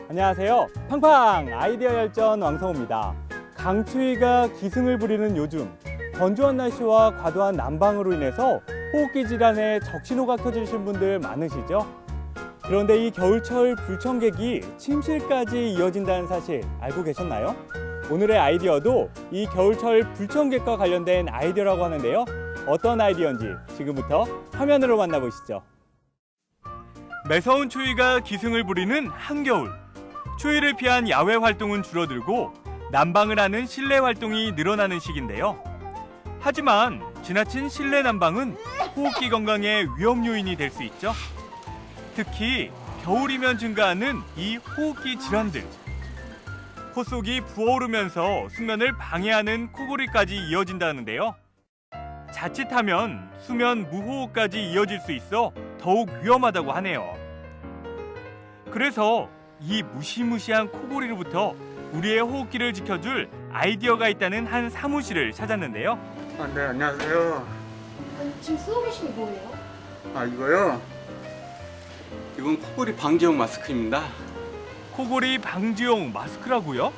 안녕하세요. 팡팡 아이디어 열전 왕성호입니다. 강추위가 기승을 부리는 요즘 건조한 날씨와 과도한 난방으로 인해서 호흡기 질환에 적신호가 켜지신 분들 많으시죠? 그런데 이 겨울철 불청객이 침실까지 이어진다는 사실 알고 계셨나요? 오늘의 아이디어도 이 겨울철 불청객과 관련된 아이디어라고 하는데요. 어떤 아이디어인지 지금부터 화면으로 만나보시죠. 매서운 추위가 기승을 부리는 한겨울. 추위를 피한 야외 활동은 줄어들고 난방을 하는 실내 활동이 늘어나는 시기인데요. 하지만 지나친 실내 난방은 호흡기 건강에 위험 요인이 될 수 있죠. 특히 겨울이면 증가하는 이 호흡기 질환들. 코 속이 부어오르면서 수면을 방해하는 코골이까지 이어진다는데요. 자칫하면 수면 무호흡까지 이어질 수 있어 더욱 위험하다고 하네요. 그래서 이 무시무시한 코골이로부터 우리의 호흡기를 지켜줄 아이디어가 있다는 한 사무실을 찾았는데요. 네, 안녕하세요. 지금 쓰고 계신 게 뭐예요? 이거요? 이건 코골이 방지용 마스크입니다. 코골이 방지용 마스크라고요?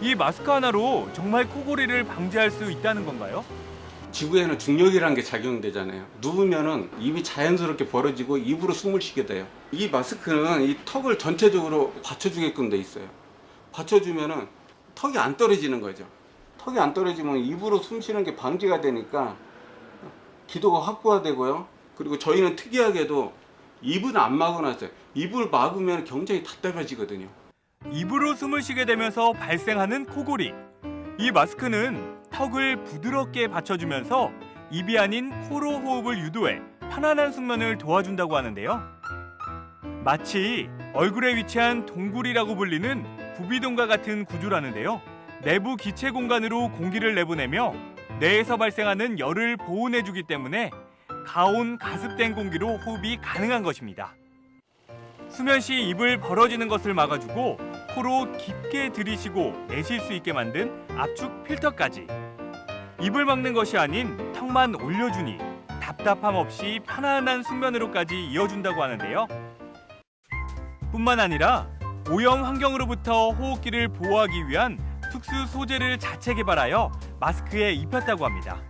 이 마스크 하나로 정말 코골이를 방지할 수 있다는 건가요? 지구에는 중력이라는 게 작용되잖아요. 누우면은 입이 자연스럽게 벌어지고 입으로 숨을 쉬게 돼요. 이 마스크는 이 턱을 전체적으로 받쳐주게끔 돼 있어요. 받쳐주면은 턱이 안 떨어지는 거죠. 턱이 안 떨어지면 입으로 숨 쉬는 게 방지가 되니까 기도가 확보되고요. 그리고 저희는 특이하게도 입은 안 막아놨어요. 입을 막으면 굉장히 답답해지거든요. 입으로 숨을 쉬게 되면서 발생하는 코골이. 이 마스크는 턱을 부드럽게 받쳐주면서 입이 아닌 코로 호흡을 유도해 편안한 숙면을 도와준다고 하는데요. 마치 얼굴에 위치한 동굴이라고 불리는 부비동과 같은 구조라는데요. 내부 기체 공간으로 공기를 내보내며 뇌에서 발생하는 열을 보온해주기 때문에 가온 가습된 공기로 호흡이 가능한 것입니다. 수면 시 입을 벌어지는 것을 막아주고 코로 깊게 들이쉬고 내쉴 수 있게 만든 압축 필터까지. 입을 막는 것이 아닌 턱만 올려주니 답답함 없이 편안한 숙면으로까지 이어준다고 하는데요. 뿐만 아니라 오염 환경으로부터 호흡기를 보호하기 위한 특수 소재를 자체 개발하여 마스크에 입혔다고 합니다.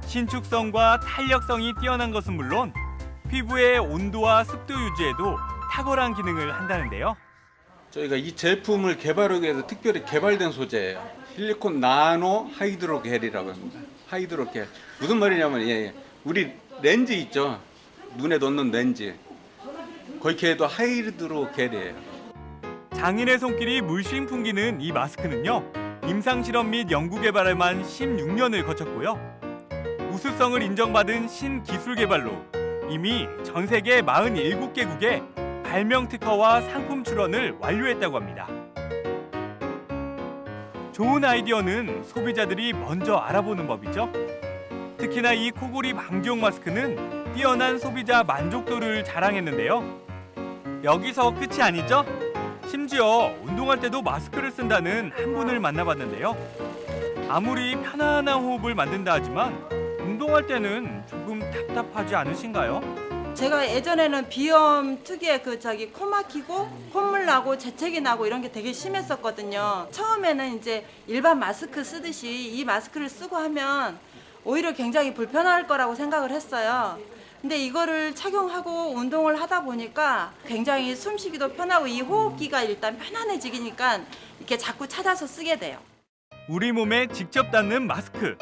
신축성과 탄력성이 뛰어난 것은 물론 피부의 온도와 습도 유지에도 탁월한 기능을 한다는데요. 저희가 이 제품을 개발하기 위해서 특별히 개발된 소재예요. 실리콘 나노 하이드로겔이라고 합니다. 하이드로겔. 무슨 말이냐면 우리 렌즈 있죠. 눈에 넣는 렌즈. 거의 걔도 하이드로겔이에요. 장인의 손길이 물씬 풍기는 이 마스크는요. 임상실험 및 연구개발에만 16년을 거쳤고요. 우수성을 인정받은 신기술 개발로 이미 전 세계 47개국에 발명 특허와 상품 출원을 완료했다고 합니다. 좋은 아이디어는 소비자들이 먼저 알아보는 법이죠. 특히나 이 코골이 방지용 마스크는 뛰어난 소비자 만족도를 자랑했는데요. 여기서 끝이 아니죠? 심지어 운동할 때도 마스크를 쓴다는 한 분을 만나봤는데요. 아무리 편안한 호흡을 만든다 하지만 운동할 때는 조금 답답하지 않으신가요? 제가 예전에는 비염 특유의 코 막히고 콧물 나고 재채기 나고 이런 게 되게 심했었거든요. 처음에는 이제 일반 마스크 쓰듯이 이 마스크를 쓰고 하면 오히려 굉장히 불편할 거라고 생각을 했어요. 근데 이거를 착용하고 운동을 하다 보니까 굉장히 숨쉬기도 편하고 이 호흡기가 일단 편안해지니까 이렇게 자꾸 찾아서 쓰게 돼요. 우리 몸에 직접 닿는 마스크.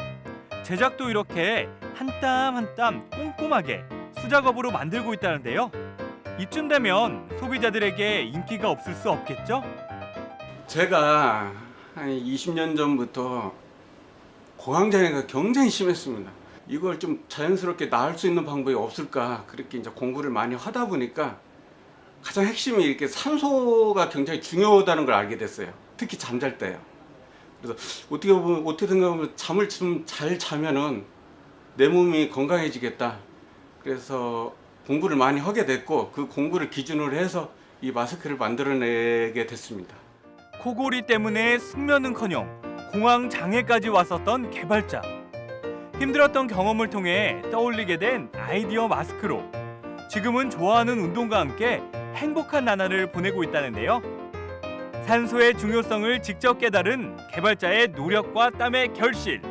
제작도 이렇게 한 땀 한 땀 꼼꼼하게 수작업으로 만들고 있다는데요. 이쯤 되면 소비자들에게 인기가 없을 수 없겠죠? 제가 한 20년 전부터 공황장애가 굉장히 심했습니다. 이걸 좀 자연스럽게 나을 수 있는 방법이 없을까 그렇게 이제 공부를 많이 하다 보니까 가장 핵심이 이렇게 산소가 굉장히 중요하다는 걸 알게 됐어요. 특히 잠잘 때요. 그래서 어떻게 생각하면 잠을 좀 잘 자면은 내 몸이 건강해지겠다. 그래서 공부를 많이 하게 됐고 그 공부를 기준으로 해서 이 마스크를 만들어내게 됐습니다. 코골이 때문에 숙면은커녕 공황 장애까지 왔었던 개발자. 힘들었던 경험을 통해 떠올리게 된 아이디어 마스크로 지금은 좋아하는 운동과 함께 행복한 나날을 보내고 있다는데요. 산소의 중요성을 직접 깨달은 개발자의 노력과 땀의 결실.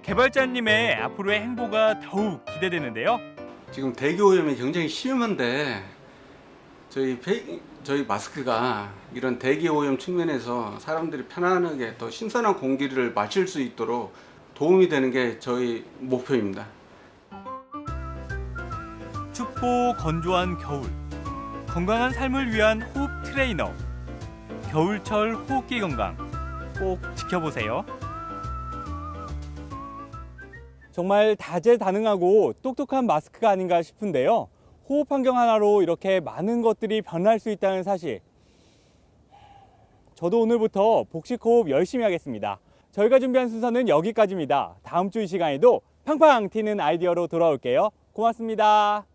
개발자님의 앞으로의 행보가 더욱 기대되는데요. 지금 대기 오염이 굉장히 심한데 저희 마스크가 이런 대기 오염 측면에서 사람들이 편안하게 더 신선한 공기를 마실 수 있도록 도움이 되는 게 저희 목표입니다. 춥고 건조한 겨울, 건강한 삶을 위한 호흡 트레이너, 겨울철 호흡기 건강 꼭 지켜보세요. 정말 다재다능하고 똑똑한 마스크가 아닌가 싶은데요. 호흡 환경 하나로 이렇게 많은 것들이 변할 수 있다는 사실. 저도 오늘부터 복식 호흡 열심히 하겠습니다. 저희가 준비한 순서는 여기까지입니다. 다음 주 이 시간에도 팡팡 튀는 아이디어로 돌아올게요. 고맙습니다.